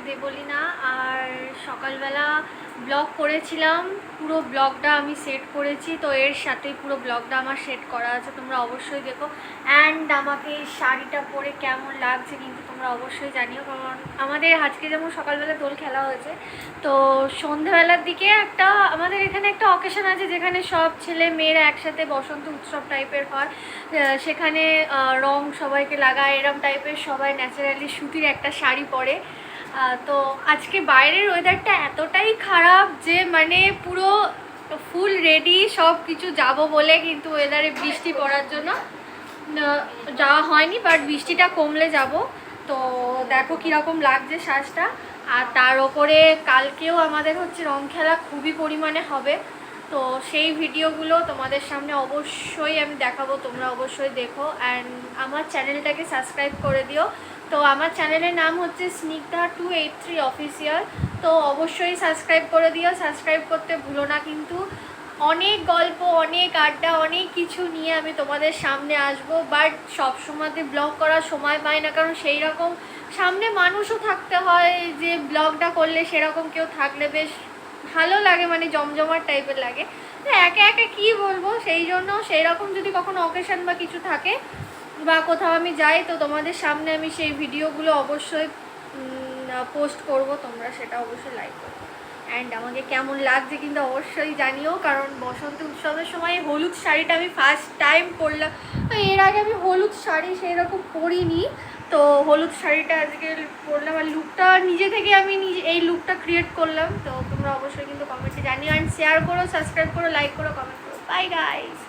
আমি দেবলীনা। আর সকালবেলা ব্লগ করেছিলাম, পুরো ব্লগটা আমি সেট করেছি, তো এর সাথেই পুরো ব্লগটা আমার সেট করা আছে, তোমরা অবশ্যই দেখো। অ্যান্ড আমাকে এই শাড়িটা পরে কেমন লাগছে কিন্তু তোমরা অবশ্যই জানিও, কারণ আমাদের আজকে যেমন সকালবেলা দোল খেলা হয়েছে, তো সন্ধ্যাবেলার দিকে আমাদের এখানে একটা অকেশন আছে যেখানে সব ছেলে মেয়েরা একসাথে বসন্ত উৎসব টাইপের হয়, সেখানে রং সবাইকে লাগায়, এরম টাইপের সবাই ন্যাচারালি সুতির একটা শাড়ি পরে। তো আজকে বাইরের ওয়েদারটা এতটাই খারাপ যে মানে পুরো ফুল রেডি সব কিছু যাবো বলে, কিন্তু ওয়েদারে বৃষ্টি পড়ার জন্য যাওয়া হয়নি, বাট বৃষ্টিটা কমলে যাব। তো দেখো কীরকম লাগছে সাজটা। আর তার ওপরে কালকেও আমাদের হচ্ছে রং খেলা খুবই পরিমাণে হবে, তো সেই ভিডিওগুলো তোমাদের সামনে অবশ্যই আমি দেখাবো, তোমরা অবশ্যই দেখো। অ্যান্ড আমার চ্যানেলটাকে সাবস্ক্রাইব করে দিও। তো আমার চ্যানেলের নাম হচ্ছে স্নিগ্ধা283 অফিসিয়াল, তো অবশ্যই সাবস্ক্রাইব করে দিও, সাবস্ক্রাইব করতে ভুলো না কিন্তু। অনেক গল্প, অনেক আড্ডা, অনেক কিছু নিয়ে আমি তোমাদের সামনে আসবো, বাট সব সময়তে ব্লগ করার সময় পাই না, কারণ সেই রকম সামনে মানুষও থাকতে হয় যে ব্লগটা করলে সেরকম কেউ থাকলে বেশ ভালো লাগে, মানে জমজমাট টাইপের লাগে। তো একে একে কী বলবো, সেই জন্য সেই রকম যদি কখনো অকেশন বা কিছু থাকে বা কোথাও আমি যাই, তো তোমাদের সামনে আমি সেই ভিডিওগুলো অবশ্যই পোস্ট করব, তোমরা সেটা অবশ্যই লাইক করো। অ্যান্ড আমাকে কেমন লাগছে কিন্তু অবশ্যই জানিও, কারণ বসন্ত উৎসবের সময় হলুদ শাড়িটা আমি ফার্স্ট টাইম পরলাম। এর আগে আমি হলুদ শাড়ি সেই রকম পরিনি, তো হলুদ শাড়িটা আজকে পরলাম, আর লুকটা নিজে থেকে আমি এই লুকটা ক্রিয়েট করলাম। তো তোমরা অবশ্যই কিন্তু কমেন্টে জানিও, অ্যান্ড শেয়ার করো, সাবস্ক্রাইব করো, লাইক করো, কমেন্ট করো। Bye guys.